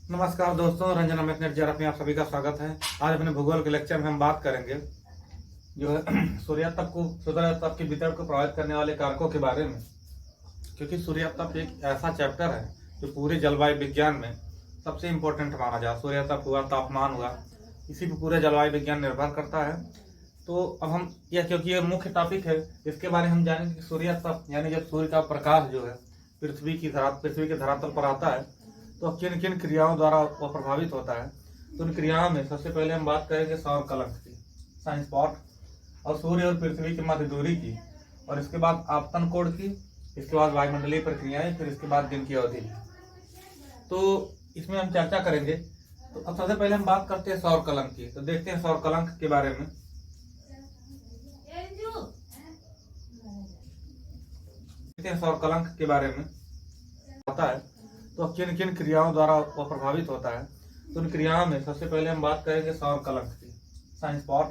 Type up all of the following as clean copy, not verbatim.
नमस्कार दोस्तों, रंजन अमित निर्जर में आप सभी का स्वागत है। आज अपने भूगोल के लेक्चर में हम बात करेंगे जो है सूर्यातप की वितरण को प्रभावित करने वाले कारकों के बारे में। क्योंकि सूर्यातप एक ऐसा चैप्टर है जो पूरे जलवायु विज्ञान में सबसे इम्पोर्टेंट माना जाए। सूर्यातप हुआ, तापमान हुआ, इसी पर पूरे जलवायु विज्ञान निर्भर करता है। तो अब हम क्योंकि ये मुख्य टॉपिक है, इसके बारे में हम जानेंगे कि सूर्यातप यानी जब सूर्य का प्रकाश जो है पृथ्वी के धरातल पर आता है तो किन किन क्रियाओं द्वारा वह प्रभावित होता है। तो उन क्रियाओं में सबसे पहले हम बात करेंगे सौर कलंक की, सन स्पॉट, और सूर्य और पृथ्वी की मध्य दूरी की, और इसके बाद आपतन कोण की, इसके बाद वायुमंडलीय प्रक्रियाएं, फिर इसके बाद दिन की अवधि। तो इसमें हम चर्चा करेंगे। तो अब सबसे पहले हम बात करते हैं सौर कलंक की। तो देखते हैं सौर कलंक के बारे में। सौर कलंक के बारे में आता है तो किन किन क्रियाओं द्वारा वह प्रभावित होता है। तो उन क्रियाओं में सबसे पहले हम बात करेंगे सौर कलंक की, सन स्पॉट,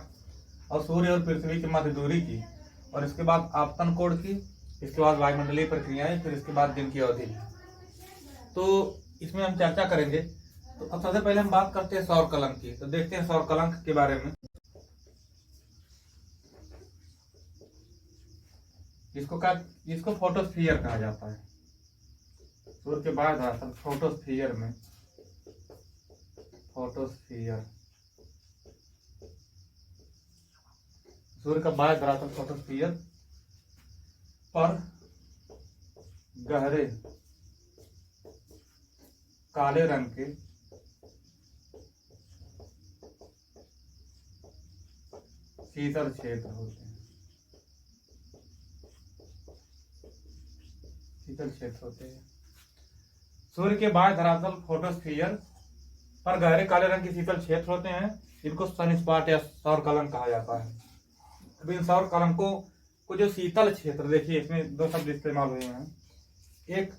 और सूर्य और पृथ्वी की मध्य दूरी की, और इसके बाद आपतन कोण की, इसके बाद वायुमंडलीय प्रक्रियाएं, फिर इसके बाद दिन की अवधि। तो इसमें हम चर्चा करेंगे। तो अब सबसे पहले हम बात करते हैं सौर कलंक की। तो देखते हैं सौर कलंक के बारे में। इसको फोटोस्फीयर कहा जाता है। सूर्य के बाह्य धरातल फोटोस्फीयर में, सूर्य का बाह्य धरातल फोटोस्फीयर पर गहरे काले रंग के शीतल क्षेत्र होते हैं। सूर्य के बाह्य धरातल फोटोस्फीयर पर गहरे काले रंग के शीतल क्षेत्र होते हैं। इनको सन स्पॉट या सौर कलंक कहा जाता है। अब इन सौर कलंकों को जो शीतल क्षेत्र, देखिए इसमें दो शब्द इस्तेमाल हुए हैं, एक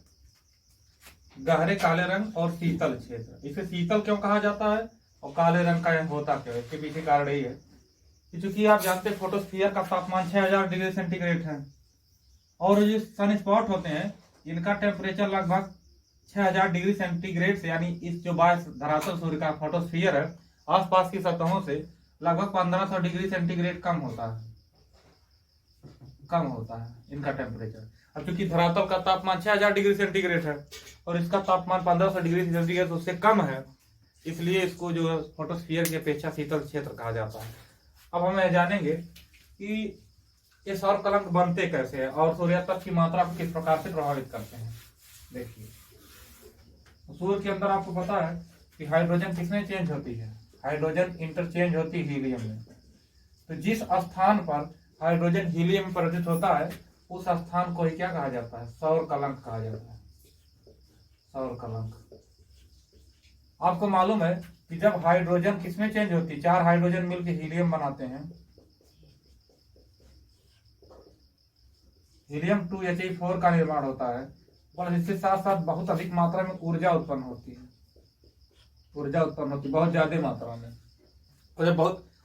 गहरे काले रंग और शीतल क्षेत्र। इसे शीतल क्यों कहा जाता है और काले रंग का होता क्यों है, इसके पीछे कारण यही है कि चूंकि आप जानते हैं फोटोस्फीयर का तापमान 6000 डिग्री सेंटीग्रेड है, और जो सन स्पॉट होते हैं इनका टेम्परेचर लगभग 6000 डिग्री सेंटीग्रेड से, यानी इस जो बाह्य धरातल सूर्य का फोटोस्फीयर है आसपास की सतहों से लगभग 1500 डिग्री सेंटीग्रेड कम होता है इनका टेम्परेचर। अब चूंकि धरातल का तापमान 6000 डिग्री सेंटीग्रेड है और इसका तापमान 1500 डिग्री सेंटीग्रेड उससे कम है, इसलिए इसको जो है फोटोस्फीयर की अपेक्षा शीतल क्षेत्र कहा जाता है। अब हम यह जानेंगे कि ये सौर कलंक बनते कैसे हैं और सूर्यातप की मात्रा को किस प्रकार से प्रभावित करते हैं। देखिए, सूर्य के अंदर आपको पता है कि हाइड्रोजन किसमें चेंज होती है, हाइड्रोजन इंटरचेंज होती है हीलियम में। तो जिस स्थान पर हाइड्रोजन हीलियम में परिवर्तित होता है उस स्थान को ही क्या कहा जाता है, सौर कलंक कहा जाता है। सौर कलंक। आपको मालूम है कि जब हाइड्रोजन किसमें चेंज होती है, 4 हाइड्रोजन मिलकर हीलियम बनाते हैं, हीलियम 2He4 का निर्माण होता है, और इसके साथ साथ बहुत अधिक मात्रा में ऊर्जा उत्पन्न होती है, बहुत ज्यादा मात्रा में।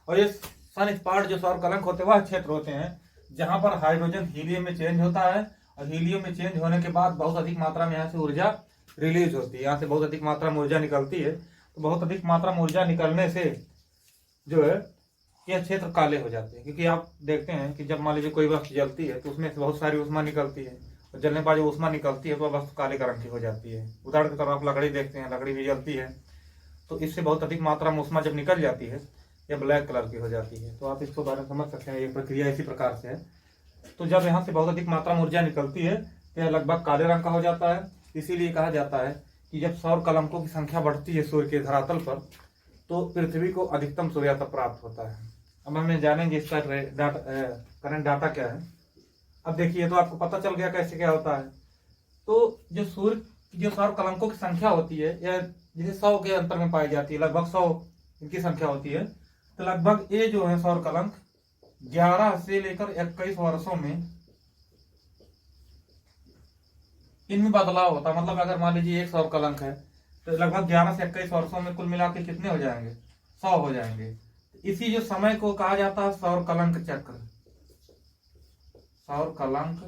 और ये सन स्पॉट जो सौर कलंक होते हैं वह क्षेत्र होते हैं जहां पर हाइड्रोजन हीलियम में चेंज होता है, और हीलियम में चेंज होने के बाद बहुत अधिक मात्रा में यहाँ से ऊर्जा रिलीज होती है, यहाँ से बहुत अधिक मात्रा में ऊर्जा निकलती है। तो बहुत अधिक मात्रा में ऊर्जा निकलने से जो है यह क्षेत्र काले हो जाते हैं। क्योंकि आप देखते हैं कि जब मान लीजिए कोई वस्तु जलती है तो उसमें से बहुत सारी ऊष्मा निकलती है, और जलने के बाद जो ऊष्मा निकलती है तो वस्तु काले रंग की हो जाती है। उदाहरण के तौर पर आप लकड़ी देखते हैं, लकड़ी भी जलती है तो इससे बहुत अधिक मात्रा में ऊष्मा जब निकल जाती है यह ब्लैक कलर की हो जाती है। तो आप इसको बारे में समझ सकते हैं, ये प्रक्रिया इसी प्रकार से है। तो जब यहाँ से बहुत अधिक मात्रा में ऊर्जा निकलती है तो यह लगभग काले रंग का हो जाता है। इसीलिए कहा जाता है कि जब सौर कलंकों की संख्या बढ़ती है सूर्य के धरातल पर तो पृथ्वी को अधिकतम सूर्यातप प्राप्त होता है। अब हमें जानेंगे इसका करंट डाटा क्या है। अब देखिए, तो आपको पता चल गया कैसे क्या होता है। तो जो सौर कलंकों की संख्या होती है यह जिसे 100 के अंतर में पाई जाती है, लगभग 100 इनकी संख्या होती है। तो लगभग ये जो है सौर कलंक 11 से लेकर 21 वर्षों में इनमें बदलाव होता है। मतलब अगर मान लीजिए एक सौर कलंक है तो लगभग 11 से 21 वर्षों में कुल मिला के कितने हो जाएंगे, 100 हो जाएंगे। इसी जो समय को कहा जाता है सौर कलंक चक्र, सौर कलंक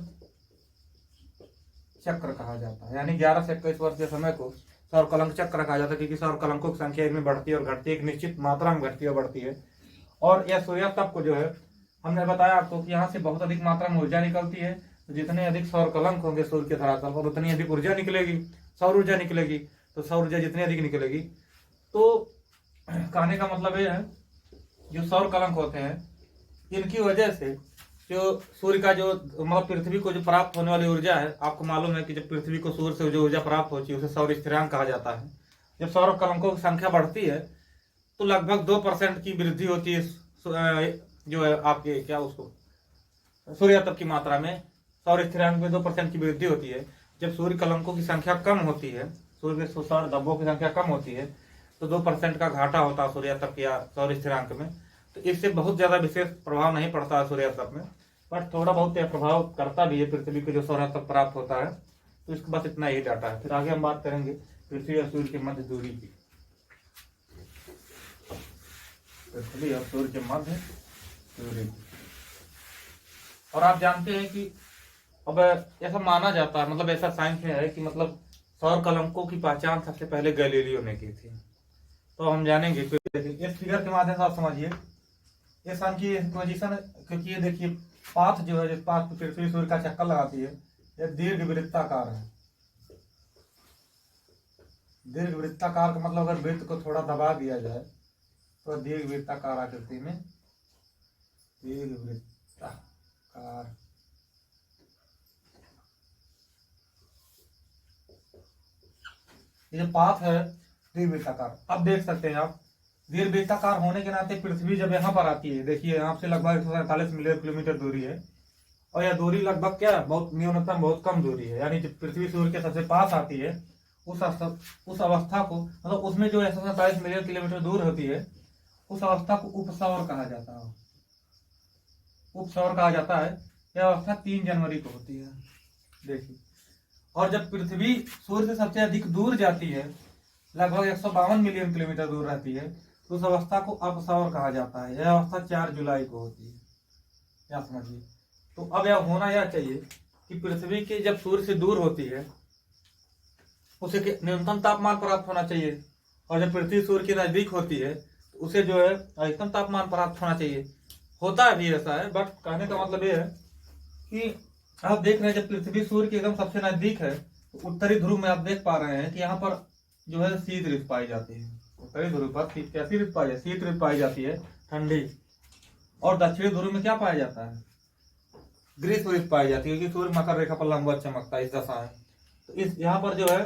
चक्र कहा जाता है। यानी 11 से 21 वर्ष के समय को सौर कलंक चक्र कहा जाता है, क्योंकि सौर कलंकों की संख्या इनमें बढ़ती है और घटती है, एक निश्चित मात्रा में घटती है और बढ़ती है। और यह सूर्य तप को जो है हमने बताया आपको कि यहाँ से बहुत अधिक मात्रा में ऊर्जा निकलती है। तो जितने अधिक सौर कलंक होंगे सूर्य के धरातल पर उतनी अधिक ऊर्जा निकलेगी, सौर ऊर्जा निकलेगी। तो सौर ऊर्जा जितनी अधिक निकलेगी, तो कहने का मतलब ये है जो सौर कलंक होते हैं इनकी वजह से जो सूर्य का जो मतलब पृथ्वी को जो प्राप्त होने वाली ऊर्जा है, आपको मालूम है कि जब पृथ्वी को सूर्य से जो ऊर्जा प्राप्त होती है उसे सौर स्थिरांक कहा जाता है। जब सौर कलंकों की संख्या बढ़ती है तो लगभग 2% की वृद्धि होती है जो है आपके क्या उसको सूर्य तप की मात्रा में, सौर स्थिरांक में 2% की वृद्धि होती है। जब सूर्य कलंकों की संख्या कम होती है, सूर्य के सौर धब्बों की संख्या कम होती है, तो 2% का घाटा होता है सूर्य तप या सौर स्थिरांक में। तो इससे बहुत ज्यादा विशेष प्रभाव नहीं पड़ता है सूर्य तप में, बट थोड़ा बहुत यह प्रभाव करता भी है पृथ्वी को जो सौर तप प्राप्त होता है। तो इसके बस इतना ही डाटा है। फिर आगे हम बात करेंगे पृथ्वी और सूर्य के मध्य दूरी की। पृथ्वी और सूर्य के मध्य दूरी, और आप जानते हैं कि अब ऐसा माना जाता है, मतलब ऐसा साइंस में है कि मतलब सौर कलंकों की पहचान सबसे पहले गैलीलियो ने की थी। तो हम जानेंगे इस फिगर के माध्यम से आप समझिए ये सन की पोजीशन, क्योंकि ये देखिए पाथ जो है, जिस पाथ पे पृथ्वी सूर्य का चक्कर लगाती है, यह दीर्घ वृत्ताकार है। दीर्घ वृत्ताकार का मतलब अगर वृत्त को थोड़ा दबा दिया जाए तो दीर्घ वृत्ताकार आकृति में, दीर्घ वृत्ताकार ये पाथ है दीर्घ वृत्ताकार। अब देख सकते हैं आप दीर्घ वृत्ताकार होने के नाते पृथ्वी जब यहाँ पर आती है, देखिए यहाँ से लगभग 147 मिलियन किलोमीटर दूरी है, और यह दूरी लगभग क्या है, बहुत न्यूनतम बहुत कम दूरी है। यानी जब पृथ्वी सूर्य के सबसे पास आती है उस अवस्था को, मतलब उसमें जो 147 मिलियन किलोमीटर दूर होती है, उस अवस्था को उपसौर कहा जाता है। उपसौर कहा जाता है। यह अवस्था 3 जनवरी को होती है, देखिए। और जब पृथ्वी सूर्य से सबसे अधिक दूर जाती है, लगभग 152 मिलियन किलोमीटर दूर रहती है, तो उस अवस्था को अपसौर कहा जाता है। यह अवस्था 4 जुलाई को होती है, क्या समझिए। तो अब यह होना यह चाहिए कि पृथ्वी के जब सूर्य से दूर होती है उसे न्यूनतम तापमान प्राप्त होना चाहिए, और जब पृथ्वी सूर्य के नजदीक होती है तो उसे जो है अधिकतम तापमान प्राप्त होना चाहिए। होता भी ऐसा है, बट कहने का मतलब यह है कि आप देख रहे हैं जब पृथ्वी सूर्य के एकदम सबसे नजदीक है तो उत्तरी ध्रुव में आप देख पा रहे हैं कि यहाँ पर जो है शीत ऋतु पाई जाती है। उत्तरी ध्रुव पर कैसी ऋतु पाई जाती है, शीत ऋतु पाई जाती है, ठंडी। और दक्षिणी ध्रुव में क्या पाया जाता है, ग्रीष्म ऋतु पाई जाती है, क्योंकि सूर्य मकर रेखा पर लंबवत चमकता है इस दशा में। तो इस यहाँ पर जो है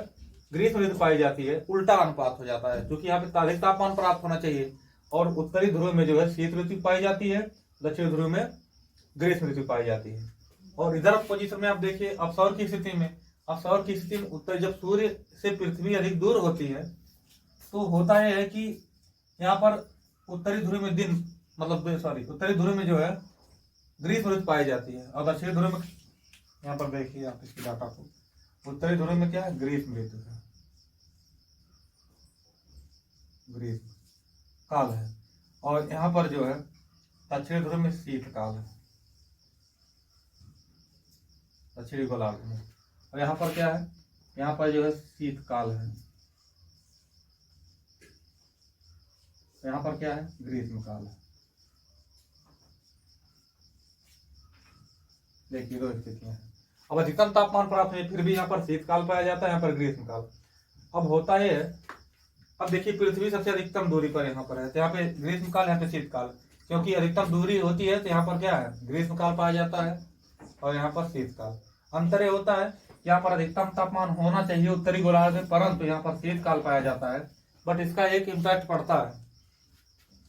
ग्रीष्म ऋतु पाई जाती है, उल्टा अनुपात हो जाता है, क्योंकि यहाँ पे अधिक तापमान प्राप्त होना चाहिए। और उत्तरी ध्रुव में जो है शीत ऋतु पाई जाती है, दक्षिण ध्रुव में ग्रीष्म ऋतु पाई जाती है। और इधर पोजीशन में आप देखिए अपसौर की स्थिति में, अपसौर की स्थिति में उत्तर जब सूर्य से पृथ्वी अधिक दूर होती है तो होता यह है कि यहाँ पर उत्तरी ध्रुव में दिन मतलब सॉरी उत्तरी ध्रुव में जो है ग्रीष्म ऋतु पाई जाती है, और दक्षिणी ध्रुव में यहाँ पर देखिए आप इसकी डाटा को, उत्तरी ध्रुव में क्या है, ग्रीष्म ऋतु है, ग्रीष्म काल है। और यहाँ पर जो है दक्षिणी ध्रुव में शीतकाल है, दक्षिणी गोलार्ध में। और यहाँ पर क्या है, यहाँ पर जो है शीतकाल है, यहाँ पर क्या है, ग्रीष्म काल है। देखिए दो स्थितियां हैं। अब अधिकतम तापमान प्राप्त है, फिर भी यहाँ पर शीतकाल पाया जाता है, यहाँ पर ग्रीष्म काल। अब होता है, अब देखिए पृथ्वी सबसे अधिकतम दूरी पर यहाँ पर है, तो यहाँ पे ग्रीष्म काल, यहाँ पे शीतकाल। क्योंकि अधिकतम दूरी होती है तो यहाँ पर क्या है, ग्रीष्म काल पाया जाता है, और यहाँ पर शीतकाल। अंतर यह होता है यहाँ पर अधिकतम तापमान होना चाहिए उत्तरी गोलार्ध में, परंतु यहाँ पर शीतकाल पाया जाता है। बट इसका एक इम्पैक्ट पड़ता है,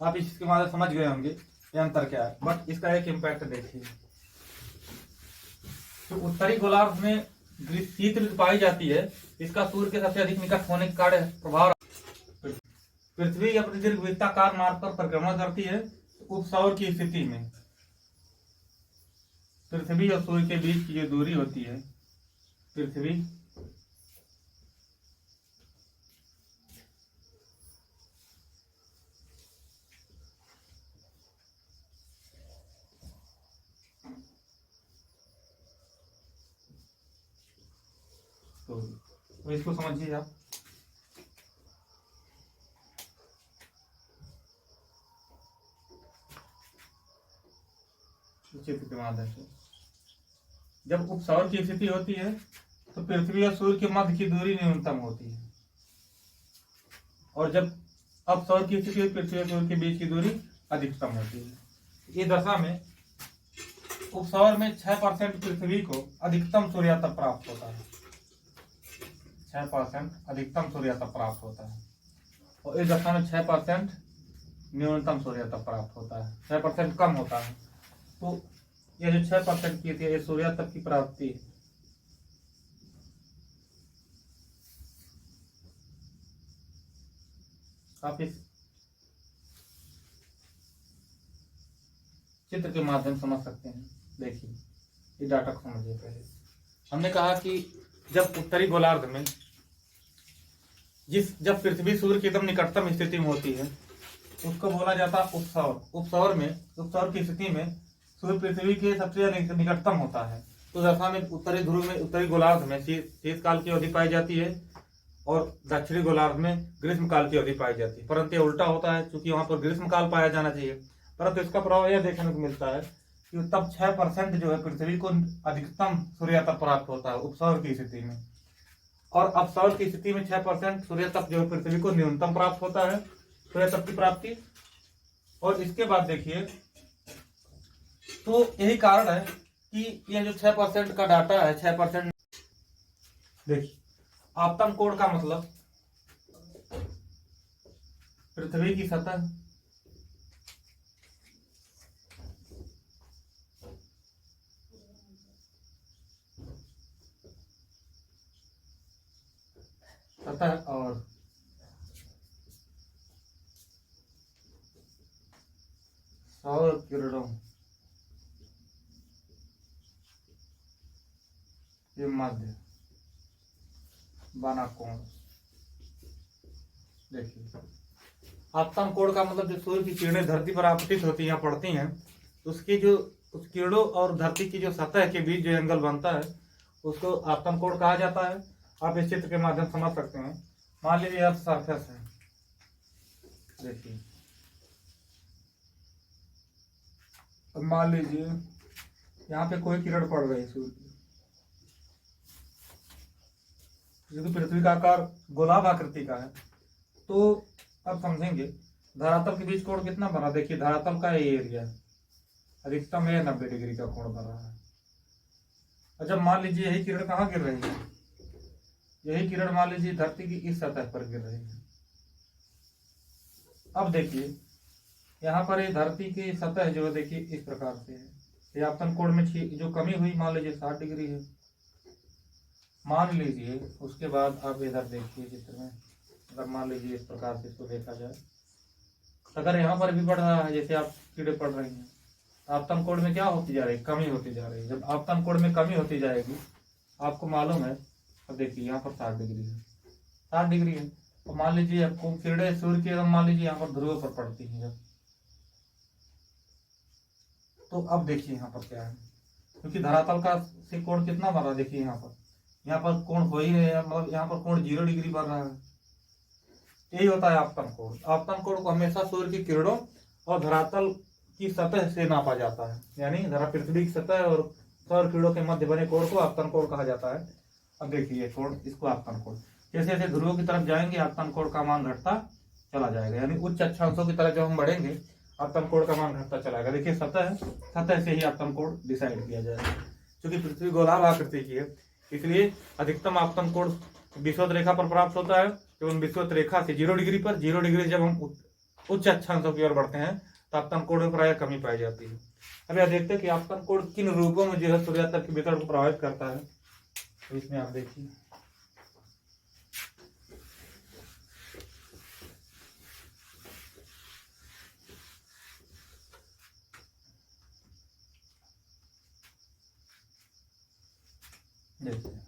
आप इसके माध्यम समझ गए होंगे ये अंतर क्या है, बट इसका एक इम्पैक्ट देखिए। तो उत्तरी गोलार्ध में शीत ऋतु पाई जाती है, इसका सूर्य के सबसे अधिक निकट होने के कारण प्रभाव पृथ्वी अपने दीर्घ वृत्ताकार मार्ग पर परिक्रमा करती है। उपसौर की स्थिति में पृथ्वी और सूर्य के बीच की जो दूरी होती है, पृथ्वी तो इसको समझिए आप, इस चित्र के माध्यम से। जब उपसौर की स्थिति होती है तो पृथ्वी और सूर्य के मध्य की दूरी न्यूनतम होती है, और जब अपसौर की स्थिति पृथ्वी और सूर्य के बीच की दूरी अधिकतम होती है। इस दशा में उपसौर में 6% पृथ्वी को अधिकतम सूर्यातप प्राप्त होता है, 6% अधिकतम सूर्यातप प्राप्त होता है, और इस दशा में 6% न्यूनतम सूर्यातप प्राप्त होता है, 6% कम होता है। तो ये जो 6% की थी ये सूर्यातप की प्राप्ति आप इस चित्र के माध्यम से समझ सकते हैं। देखिए इस डाटा को समझिए। पहले हमने कहा कि जब उत्तरी गोलार्ध में जब पृथ्वी सूर्य की एकदम निकटतम स्थिति में होती है उसको बोला जाता है उपसौर। उपसौर की स्थिति में सूर्य पृथ्वी के सबसे निकटतम होता है। तो दशा में उत्तरी ध्रुव में, उत्तरी गोलार्ध में शीतकाल की अवधि पाई जाती है और दक्षिणी गोलार्ध में ग्रीष्मकाल की अवधि पाई जाती है। परंतु ये उल्टा होता है, क्योंकि वहां पर ग्रीष्मकाल पाया जाना चाहिए। परंतु इसका प्रभाव यह देखने को मिलता है कि तब 6% जो है पृथ्वी को अधिकतम सूर्यातप प्राप्त होता है उपसौर की स्थिति में, और अपसौर की स्थिति में 6% सूर्यातप जो है पृथ्वी को न्यूनतम प्राप्त होता है, सूर्यातप की प्राप्ति। और इसके बाद देखिए, तो यही कारण है कि यह जो 6% का डाटा है, 6% देखिए आपतन कोण का मतलब पृथ्वी की सतह और सौर किरणों के मध्य बना कोण। देखिए आपतन कोण का मतलब जो सूर्य की किरणें धरती पर आपतित होती हैं, पड़ती हैं, उसकी जो उस किरणों और धरती की जो सतह के बीच जो एंगल बनता है उसको आपतन कोण कहा जाता है। आप इस चित्र के माध्यम से समझ सकते हैं। मान लीजिए अर्थ सरफेस है, देखिए अब मान लीजिए यहाँ पे कोई किरण पड़ रही है सूर्य की, क्योंकि पृथ्वी का आकार गोलाभ आकृति का है। तो अब समझेंगे धरातल के बीच कोण कितना बना। देखिए धरातल का ये एरिया अधिकतम है 90 डिग्री का कोण बन रहा है। और जब मान लीजिए यही किरण कहाँ गिर रही है, यही किरण मान लीजिए धरती की इस सतह पर गिर रही है। अब देखिए यहाँ पर ये धरती की सतह जो है देखिए इस प्रकार से है। ये आपतन कोण में जो कमी हुई मान लीजिए 60 डिग्री है, मान लीजिए। उसके बाद आप इधर देखिए चित्र में, अगर मान लीजिए इस प्रकार से इसको देखा जाए, अगर यहाँ पर भी बढ़ रहा है जैसे आप कीड़े पड़ रही हैं, आपतन कोण में क्या होती जा रही है, कमी होती जा रही है। जब आपतन कोण में कमी होती जाएगी, आपको मालूम है, अब देखिए यहाँ पर 60 डिग्री है, 60 डिग्री है। तो मान लीजिए आपको किरणें सूर्य की मान लीजिए यहाँ पर ध्रुव पर पड़ती हैं जब, तो अब देखिए यहाँ पर क्या है, क्योंकि धरातल का से कोण कितना बन रहा है। देखिए यहाँ पर कोण हो ही नहीं है, मतलब यहाँ पर कोण 0 डिग्री बन रहा है। यही होता है आपतन कोण। आपतन कोण को हमेशा सूर्य की किरणों और धरातल की सतह से नापा जाता है, यानी धरा पृथ्वी की सतह और सौर किरणों के मध्य बने कोण को आपतन कोण कहा जाता है। अब देखिए कोण, इसको आपतन कोण। जैसे जैसे ध्रुवों की तरफ जाएंगे आपतन कोण का मान घटता चला जाएगा, यानी उच्च अक्षांशों की तरफ जब हम बढ़ेंगे आपतन कोण का मान घटता चला जाएगा। देखिए सतह से ही आपतन कोण डिसाइड किया जाएगा। क्योंकि पृथ्वी गोलाभ आकृति की है, इसलिए अधिकतम आपतन कोण विषुवत रेखा पर प्राप्त होता है। एवं विषुवत रेखा से 0 डिग्री पर, 0 डिग्री जब हम उच्च अक्षांशों की ओर बढ़ते हैं तो आपतन कोण में प्रायः कमी पाई जाती है। अब यह देखते हैं कि आपतन कोण किन रूपों में जो है सूर्यातप के वितरण को प्रभावित करता है। तो इसमें आप देखिए देखिए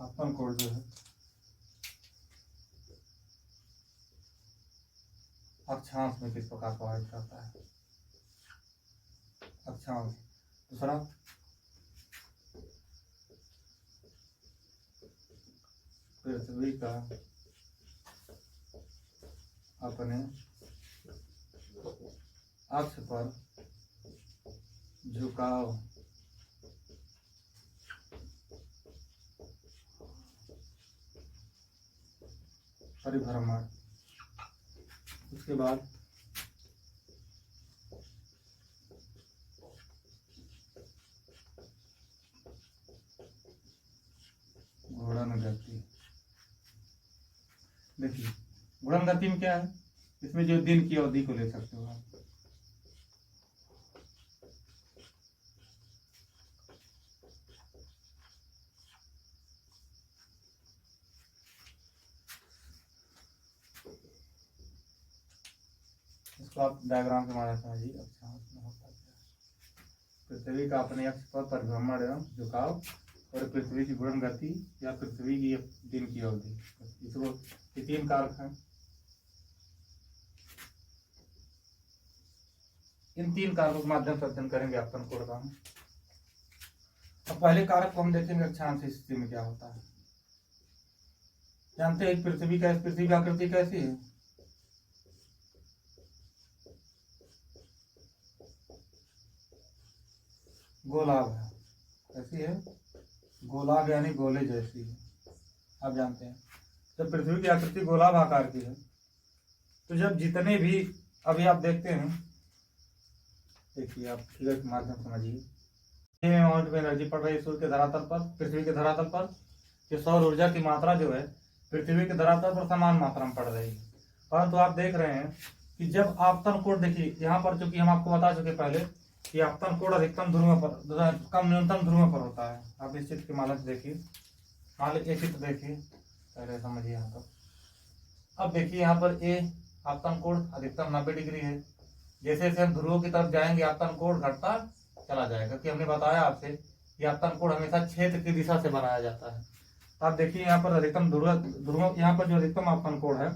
आपतन कोण जो है अक्षांश में किस प्रकार प्रभावित करता है। अक्षांश दूसरा पृथ्वी का अपने अक्ष पर झुकाव, परिभ्रमण। उसके बाद घूर्णन गति। देखिए घूर्णन गति में क्या है, इसमें जो दिन की अवधि को ले सकते हो आप। इसको आप डायग्राम के माध्यम से समझिए। अच्छा पृथ्वी का अपने अक्ष पर परिभ्रमण एवं झुकाव और पृथ्वी की घूर्णन गति या पृथ्वी की दिन की अवधि, इसको ये तीन कारक हैं। इन तीन कारकों के माध्यम से अध्ययन करेंगे आपतन कोण का। अब पहले कारक को हम देखेंगे अक्षांश स्थिति में क्या होता है। जानते हैं पृथ्वी की आकृति कैसी है? गोलाभ है। कैसी है? गोलाभ यानी गोले जैसी है। आप जानते हैं जब पृथ्वी की आकृति गोलाभ आकार की है तो जब जितने भी अभी आप देखते हैं, देखिए आप फिगर के माध्यम समझिए, अमाउंट में एनर्जी पड़ रही है सूर्य के धरातल पर, पृथ्वी के धरातल पर। ये सौर ऊर्जा की मात्रा जो है पृथ्वी के धरातल पर समान मात्रा में पड़ रही है। परंतु आप देख रहे हैं कि जब आपतन कोण, देखिए यहाँ पर चूंकि हम आपको बता चुके पहले कि आपतन कोण अधिकतम ध्रुवों पर, कम न्यूनतम ध्रुवों पर होता है। आप इस चित्र के माध्यम से देखिए, मान लीजिए ये चित्र देखिए, पहले समझिए यहाँ पर। अब देखिए यहाँ पर ए आपतन कोण अधिकतम 90 डिग्री है। जैसे जैसे हम ध्रुवों की तरफ जाएंगे आपतन कोण घटता चला जाएगा, क्योंकि हमने बताया आपसे कि आपतन कोण हमेशा क्षेत्र की दिशा से बनाया जाता है। आप देखिए यहाँ पर अधिकतम ध्रुव, यहाँ पर जो अधिकतम आपतन कोण है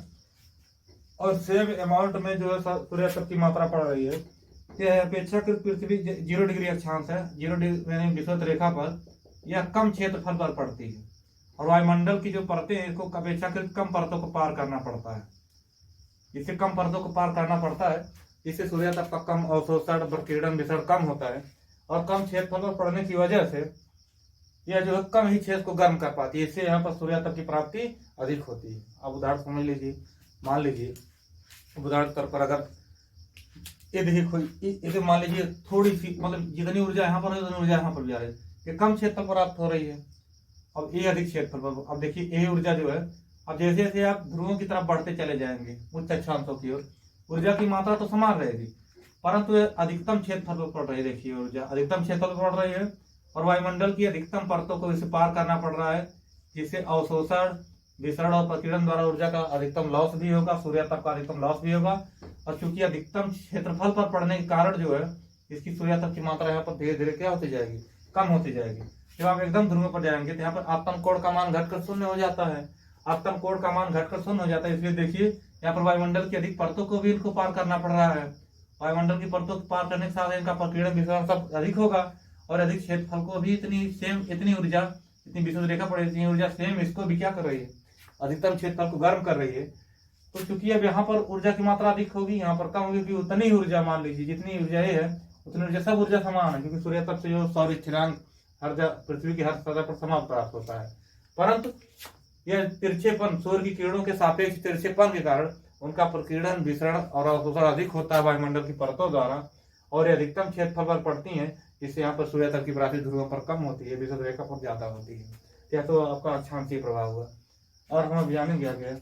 और सेम अमाउंट में जो है सूर्यास्त की मात्रा पड़ रही है, यह अपेक्षाकृत पृथ्वी 0 डिग्री अक्षांश है, 0 डिग्री यानी विषुवत रेखा पर यह कम क्षेत्रफल पर पड़ती है। और वायुमंडल की जो परतें हैं इसको अपेक्षाकृत कम परतों को पार करना पड़ता है। इससे कम परतों को पार करना पड़ता है, इससे सूर्य तक का कम अवशोषण, विकिरण, विसरण कम होता है। और कम क्षेत्रफल पर पड़ने की वजह से यह जो है कम ही क्षेत्र को गर्म कर पाती है। इससे यहाँ पर सूर्य तक की प्राप्ति अधिक होती है। अब उदाहरण समझ लीजिए, मान लीजिए उदाहरण तौर पर अगर ये देखिए मान लीजिए थोड़ी सी, मतलब जितनी ऊर्जा यहाँ पर है उतनी ऊर्जा यहाँ पर भी आ रही है, ये कम क्षेत्रफल पर प्राप्त हो रही है। अब ये अधिक क्षेत्रफल पर, अब देखिए ये ऊर्जा जो है, अब जैसे जैसे आप ध्रुवों की तरफ बढ़ते चले जाएंगे उच्च अक्षांशों की ओर, ऊर्जा की मात्रा तो समान रहेगी, परंतु अधिकतम क्षेत्रफल पर पड़ रही है। देखिए ऊर्जा अधिकतम क्षेत्रफल पर पड़ रही है और वायुमंडल की अधिकतम परतों को इसे पार करना पड़ रहा है, जिससे अवशोषण, विसरण और प्रकीर्णन द्वारा ऊर्जा का अधिकतम लॉस भी होगा, सूर्य तक का अधिकतम लॉस भी होगा। और चूंकि अधिकतम क्षेत्रफल पर पड़ने के कारण जो है इसकी सूर्य तक की मात्रा यहाँ पर धीरे धीरे क्या होती जाएगी, कम होती जाएगी। जब आप एकदम ध्रुवों पर जाएंगे तो यहाँ पर आपतन कोण का मान घटकर शून्य हो जाता है। आपतन कोण का मान घटकर शून्य हो जाता है, इसलिए देखिए यहाँ पर वायुमंडल की अधिक परतों को भी इनको पार करना पड़ रहा है। वायुमंडल की परतों को पार करने के साथ इनका प्रकीर्णन, विसरण सब अधिक होगा और अधिक क्षेत्रफल को भी इतनी ऊर्जा, इतनी विषुवत रेखा पर इतनी ऊर्जा सेम इसको भी क्या कर रही है, अधिकतम क्षेत्रफल को गर्म कर रही है। तो चूंकि अब यहाँ पर ऊर्जा की मात्रा अधिक होगी, यहाँ पर कम होगी, उतनी ऊर्जा, मान लीजिए जितनी ऊर्जा ये है उतनी ऊर्जा, सब ऊर्जा समान है, क्योंकि सूर्य तक से जो सौर स्थिरांक पृथ्वी की हर सतह पर समान प्राप्त होता है। परंतु यह तिरछेपन, सूर्य की किरणों के सापेक्ष तिरछेपन के कारण उनका प्रकीर्णन, विसरण और अवशोषण अधिक होता है वायुमंडल की परतों द्वारा, और ये अधिकतम क्षेत्रफल पर पड़ती हैं, जिससे यहाँ पर सूर्य तक की प्राप्ति ध्रुवों पर कम होती है, विषुवत रेखा पर ज्यादा होती है। यह तो आपका अक्षांशीय प्रभाव हुआ। और हम अब जानेंगे आगे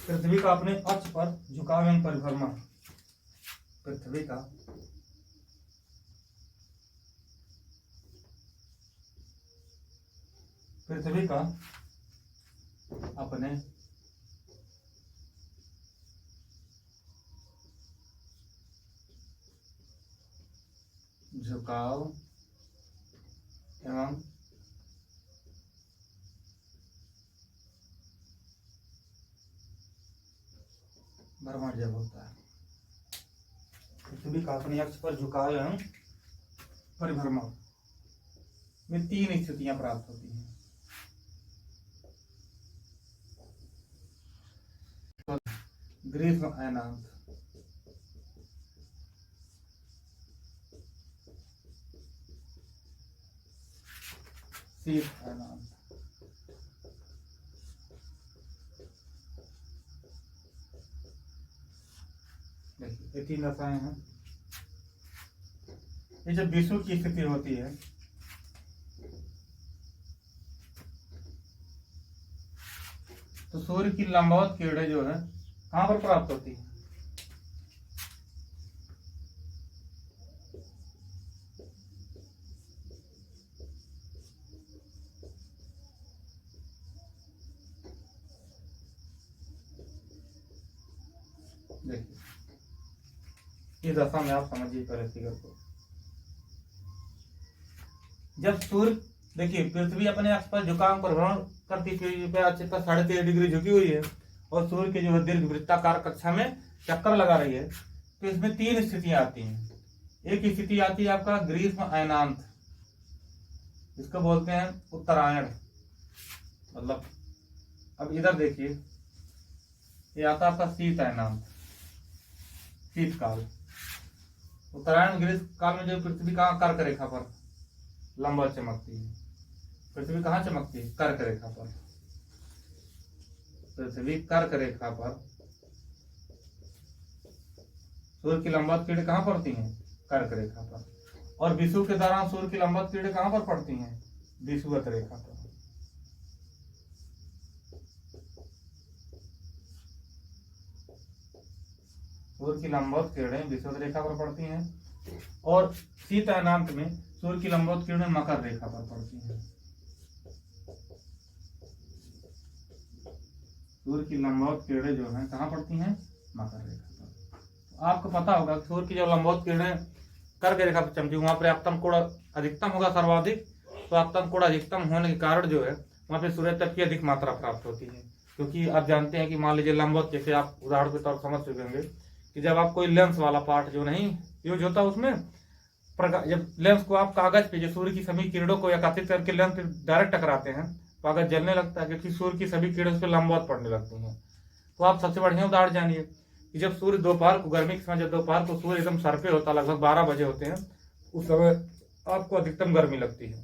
पृथ्वी का अपने अक्ष पर झुकाव एवं परिभ्रमण। पृथ्वी का अपने झुकाव एवं भ्रमण जब होता है, पृथ्वी का अपने अक्ष पर झुकाव एवं परिभ्रमण में 3 स्थितियां प्राप्त होती हैं। ग्रीष्म अयनांत। शीत अयनांत। देखिए ये 3 दशाएं हैं। ये जब विषुव की स्थिति होती है तो सूर्य की लंबवत किरणें जो है कहां पर प्राप्त होती है? देखिए इस दशा में आप समझिए पहले फिगर को। जब सूर्य, देखिए पृथ्वी अपने अक्ष पर झुकाव पर भ्रमण करती हुई अक्ष पर 13.5 डिग्री झुकी हुई है और सूर्य के जो है दीर्घ वृत्ताकार कक्षा में चक्कर लगा रही है, तो इसमें 3 स्थितियां आती हैं। एक स्थिति आती है आपका ग्रीष्म अयनांत, इसको बोलते हैं उत्तरायण। मतलब अब इधर देखिए, ये आता है आपका शीत अयनांत, शीतकाल। उत्तरायण ग्रीष्म काल में जो पृथ्वी कहाँ कर्क रेखा पर लंबवत चमकती है। पृथ्वी कहाँ चमकती है? कर्क रेखा पर। पृथ्वी कर्क रेखा पर सूर्य की लंबवत किरणें कहाँ पड़ती हैं? कर्क रेखा पर। और विषुव के दौरान सूर्य की लंबवत किरणें कहाँ पर पड़ती हैं? विषुवत रेखा पर। सूर्य की लंबवत किरणें विषुवत रेखा पर पड़ती हैं और शीत अयनांत में सूर्य की लंबवत किरणें मकर रेखा पर पड़ती हैं। सूर्य की लंबवत किरणें जो हैं कहाँ पड़ती हैं? मकर रेखा पर। तो आपको पता होगा कि सूर्य की जो लंबवत किरणें कर्क रेखा पर चमकी वहां पर आपतन कोण अधिकतम होगा सर्वाधिक। तो आपतन कोण अधिकतम होने के कारण जो है वहां पे सूर्य तक की अधिक मात्रा प्राप्त होती है। क्योंकि आप जानते हैं कि मान लीजिए लंबवत, जैसे आप उदाहरण के तौर पर समझ चुके होंगे कि जब आप कोई लेंस वाला पार्ट जो नहीं यूज होता उसमें जब लेंस को आप कागज पे जो सूर्य की सभी किरणों को एकत्रित करके लेंस पे डायरेक्ट टकराते हैं तो कागज जलने लगता है, क्योंकि सूर्य की सभी किरणें उस पर लंबवत पड़ने लगती हैं। तो आप सबसे बढ़िया उदाहरण जानिए कि जब सूर्य दोपहर को, गर्मी के समय जब दोपहर को सूर्य एकदम सर पे होता, लगभग 12 बजे होते हैं, उस समय आपको अधिकतम गर्मी लगती है,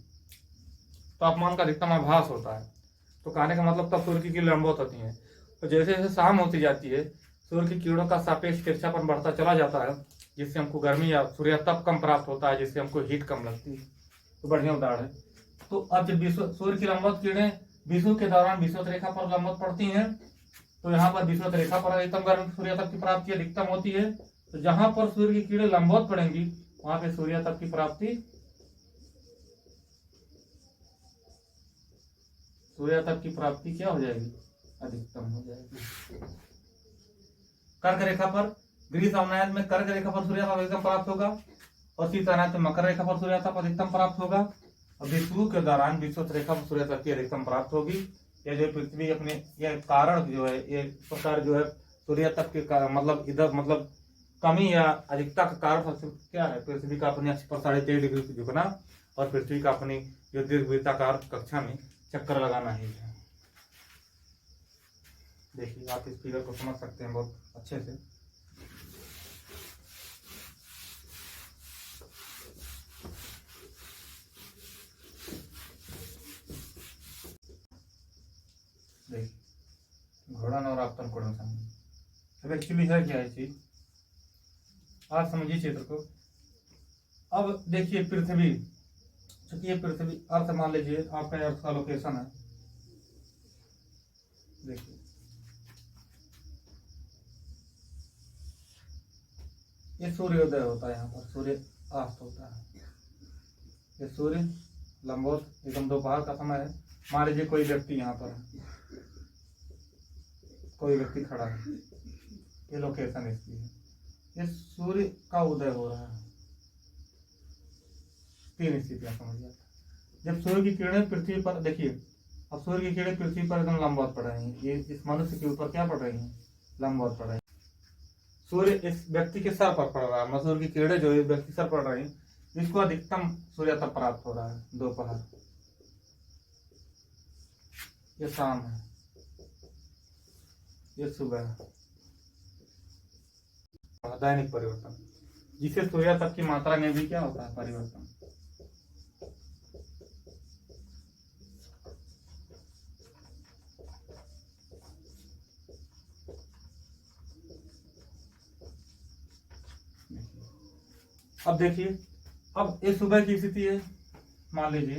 तापमान का अधिकतम आभास होता है। तो कहने का मतलब तब सूर्य की किरणें लंबवत होती हैं। तो जैसे जैसे शाम होती जाती है सूर्य की किरणों का सापेक्ष तिरछापन बढ़ता चला जाता है, जिससे हमको गर्मी या सूर्य तप कम प्राप्त होता है, जिससे हमको हीट कम लगती है। तो बढ़िया उदाहरण है। तो अब जब सूर्य की लंबवत किरणें विषुव के दौरान विषुवत रेखा पर लंबवत पड़ती हैं, तो यहाँ पर विषुवत रेखा पर अधिकतम गर्मी सूर्य तप की प्राप्ति अधिकतम होती है। तो जहां पर सूर्य की किरणें लंबवत पड़ेंगी वहां पे सूर्य तप की प्राप्ति, सूर्य तप की प्राप्ति क्या हो जाएगी? अधिकतम हो जाएगी। कर्क रेखा पर, ग्रीष्म अयनांत में कर्क रेखा पर सूर्य तप अधिकतम प्राप्त होगा और शीत अयनांत में मकर रेखा पर सूर्य तप अधिकतम प्राप्त होगा। और विषुव के दौरान विषुवत रेखा पर सूर्य तप की अधिकतम प्राप्त होगी। यह जो पृथ्वी अपने यह कारण जो है, ये प्रकार जो है सूर्य तप के मतलब इधर मतलब कमी या अधिकता का कारण क्या है? पृथ्वी का अपने अक्ष पर 13.5 डिग्री झुकना और पृथ्वी का अपनी जो दीर्घवृत्ताकार कक्षा में चक्कर लगाना ही है। देखिए आप इस फिगर को समझ सकते हैं बहुत अच्छे से। देखिए घोड़न और आपतन कोण में संबंध। अब एक्चुअली है क्या है चीज, आप समझिए चित्र को। अब देखिए पृथ्वी, चूंकि ये पृथ्वी अर्थ मान लीजिए आपका अर्थ का लोकेशन है। देखिए ये सूर्योदय होता है, यहाँ पर सूर्य अस्त होता है। ये सूर्य लंबवत एकदम दोपहर का समय है। मान लीजिए कोई व्यक्ति यहाँ पर है, कोई व्यक्ति खड़ा है, ये लोकेशन इसकी है। ये सूर्य का उदय हो रहा है। 3 स्थितियां समझिए। जब सूर्य की किरणें पृथ्वी पर, देखिए अब सूर्य की किरणें पृथ्वी पर एकदम लंबवत पड़ रही हैं। ये इस मनुष्य के ऊपर क्या पड़ रही हैं? लंबवत पड़ रही है। सूर्य इस व्यक्ति के सर पर पड़ रहा है, सूर्य की किरणें जो इस व्यक्ति सर पड़ रही है, इसको अधिकतम सूर्य तप प्राप्त हो रहा है दोपहर। ये शाम है, ये सुबह है। दैनिक परिवर्तन, जिससे सूर्य तक की मात्रा में भी क्या होता है, परिवर्तन। अब देखिए, अब इस सुबह की स्थिति है, मान लीजिए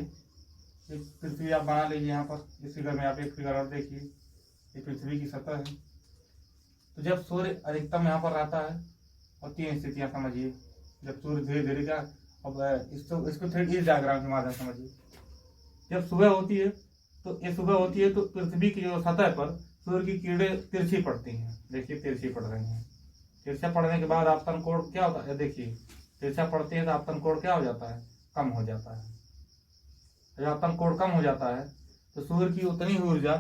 एक पृथ्वी आप बना लीजिए, यहाँ पर इस फिगर में आप एक फिगर और देखिए, ये पृथ्वी की सतह है। तो जब सूर्य अधिकतम यहाँ पर रहता है, और तीन स्थितियां समझिए, जब सूर्य धीरे धीरे क्या, अब इसको थोड़ी इस डायग्राम के माध्यम समझिए। जब सुबह होती है तो ये सुबह होती है तो पृथ्वी की जो सतह पर सूर्य की किरणें तिरछी पड़ती हैं, देखिए तिरछी पड़ रही हैं। तिरछा पड़ने के बाद आपतन कोण क्या होता है, देखिए तिरछा पड़ती है तो आपतन कोण क्या हो जाता है, कम हो जाता है। जब आपतन कोण कम हो जाता है तो सूर्य की उतनी ही ऊर्जा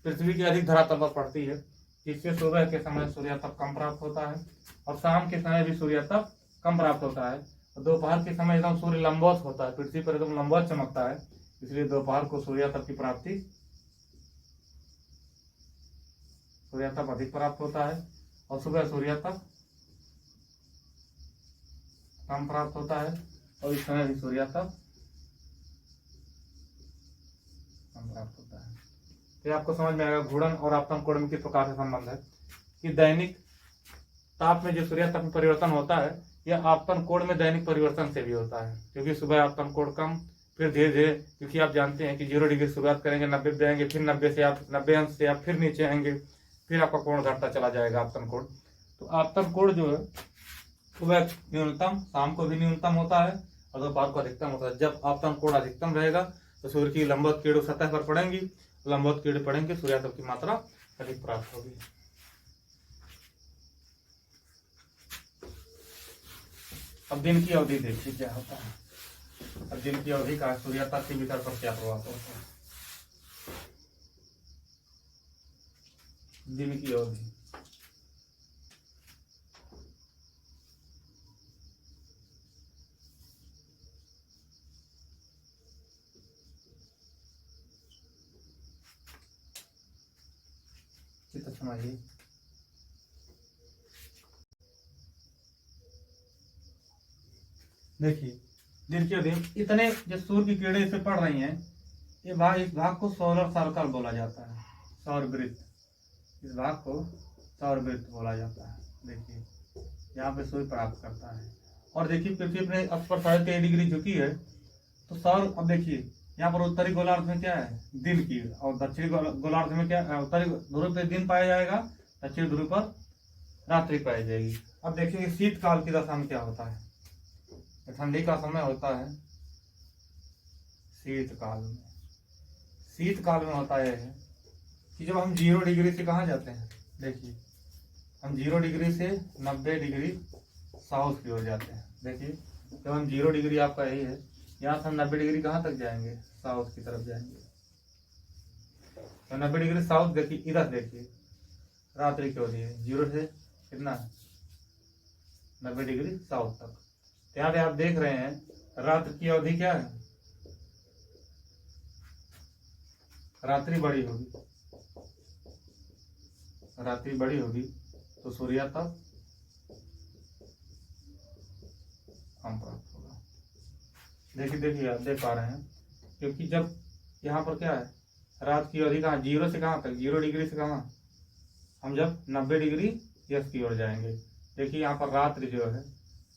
पृथ्वी की अधिक धरातल पर पड़ती है, जिससे सुबह के समय सूर्यातप कम प्राप्त होता है, और शाम के समय भी सूर्यातप कम प्राप्त होता है। और दोपहर के समय एकदम सूर्य लंबवत होता है, पृथ्वी पर एकदम लंबवत चमकता है, इसलिए दोपहर को सूर्यातप की प्राप्ति, सूर्यातप अधिक प्राप्त होता है, और सुबह सूर्यातप कम प्राप्त होता है, और इस समय भी सूर्यातप कम प्राप्त होता है। तो आपको समझ में आएगा घूर्णन और आपतन कोण में किस प्रकार से संबंध है, कि दैनिक ताप में जो सूर्यातप में परिवर्तन होता है, यह आपतन कोण में दैनिक परिवर्तन से भी होता है, क्योंकि सुबह आपतन कोण कम, फिर धीरे धीरे, क्योंकि आप जानते हैं कि 0 डिग्री शुरुआत करेंगे, 90 पे आएंगे, फिर 90 अंश से आप फिर नीचे आएंगे, फिर आपका कोण घटता चला जाएगा आपतन कोण। तो आपतन कोण जो है सुबह न्यूनतम, शाम को भी न्यूनतम होता है, और दोपहर को अधिकतम होता है। जब आपतन कोण अधिकतम रहेगा तो सूर्य की लंबवत किरणें सतह पर पड़ेंगी, लंबवत किरणें पड़ेंगे, सूर्यातप की मात्रा अधिक प्राप्त होगी। अब दिन की अवधि देखिए क्या होता है। अब दिन की अवधि का सूर्यातप के वितर पर क्या प्रभाव पड़ता है। दिन की अवधि, चित्र समझिए। देखिए दिन की अवधि, इतने जो सूर्य की किरणें इसे पड़ रही हैं, ये भाग, इस भाग को सोलर सर्कल बोला जाता है, सौर वृत्त, इस भाग को सौर वृत्त बोला जाता है। देखिए यहाँ पे सूर्य प्राप्त करता है, और देखिए पृथ्वी अपने अक्ष पर 23.5 डिग्री झुकी है, तो सौर, अब देखिए यहाँ पर उत्तरी गोलार्ध में क्या है, दिन की, और दक्षिणी गोलार्ध में क्या, उत्तरी ध्रुव पर दिन पाया जाएगा, दक्षिणी ध्रुव पर रात्रि पाई जाएगी। अब देखिए शीतकाल की दशा में क्या होता है, ठंडी का समय होता है शीतकाल में। शीतकाल में होता है कि जब हम 0 डिग्री से कहाँ जाते हैं, देखिए हम 0 डिग्री से 90 डिग्री साउथ की ओर जाते हैं। देखिए जब हम 0 डिग्री, आपका यही है, यहाँ से हम 90 डिग्री कहाँ तक जाएंगे, साउथ की तरफ जाएंगे। तो 90 डिग्री साउथ, देखिए इधर देखिए रात्रि की अवधि है 0 से कितना, 90 डिग्री साउथ तक। यहाँ पे आप देख रहे हैं रात्रि की अवधि क्या है, रात्रि बड़ी होगी, रात्रि बड़ी होगी तो सूर्यातप कम प्राप्त होगा। देखिए आप देख पा रहे हैं, क्योंकि जब यहाँ पर क्या है, रात की अवधि कहाँ, 0 से कहाँ तक, 0 डिग्री से कहाँ, हम जब 90 डिग्री यस की ओर जाएंगे। देखिए यहाँ पर रात्रि जो है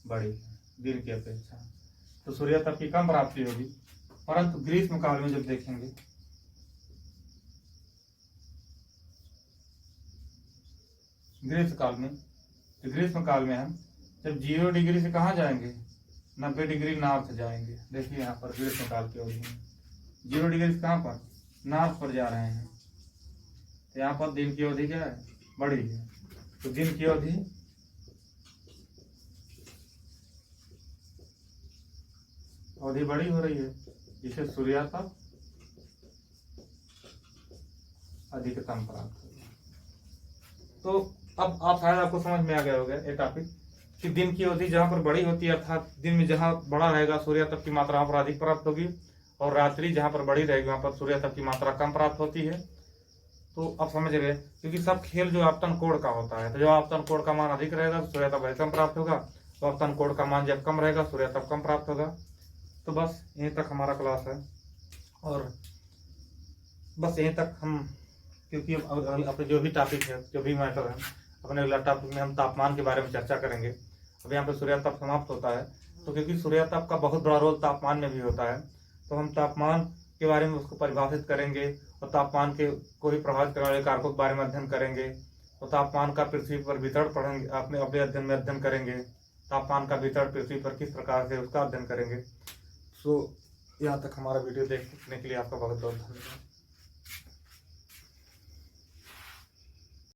बड़ी है दिन की अपेक्षा, तो सूर्यातप की कम प्राप्ति होगी। परंतु ग्रीष्म काल में जब देखेंगे, ग्रीष्म काल में हम जब 0 डिग्री से कहाँ जाएंगे, 90 डिग्री नॉर्थ जाएंगे। देखिए यहाँ पर ग्रीष्म काल की अवधि में 0 डिग्री से कहाँ पर, नॉर्थ पर जा रहे हैं, तो यहाँ पर दिन की अवधि क्या है, बड़ी है। तो दिन की अवधि बड़ी हो रही है, जिससे सूर्यातप अधिकतम प्राप्त होगा। तो अब आप शायद आपको समझ में आ गया होगा ये टॉपिक, कि दिन की अवधि जहाँ पर बड़ी होती है, अर्थात दिन में जहाँ बड़ा रहेगा सूर्यातप की मात्रा वहाँ पर अधिक प्राप्त होगी, और रात्रि जहाँ पर बड़ी रहेगी वहाँ पर सूर्यातप की मात्रा कम प्राप्त होती है। तो आप समझ गए, क्योंकि सब खेल जो आपतन कोण का होता है, तो जब आपतन कोण का मान अधिक रहेगा तो सूर्य तब कम प्राप्त होगा, तो आपतन कोण का मान जब कम रहेगा सूर्य तब कम प्राप्त होगा। तो बस यहीं तक हमारा क्लास है, और बस यहीं तक हम, क्योंकि अपने जो भी टॉपिक है, जो भी मैटर है, अपने अगला टॉपिक में हम तापमान के बारे में चर्चा करेंगे। अब यहाँ पे सूर्य तप समाप्त होता है, तो क्योंकि सूर्य तप का बहुत बड़ा रोल तापमान में भी होता है, तो हम तापमान के बारे में उसको परिभाषित करेंगे, और तापमान के को ही प्रभावित करने वाले कारकों के बारे में अध्ययन करेंगे, और तापमान का पृथ्वी पर वितरण पढ़ेंगे, अपने अपने अध्ययन में अध्ययन करेंगे, तापमान का वितरण पृथ्वी पर किस प्रकार से उसका अध्ययन करेंगे। सो यहाँ तक हमारा वीडियो देखने के लिए आपका बहुत बहुत धन्यवाद।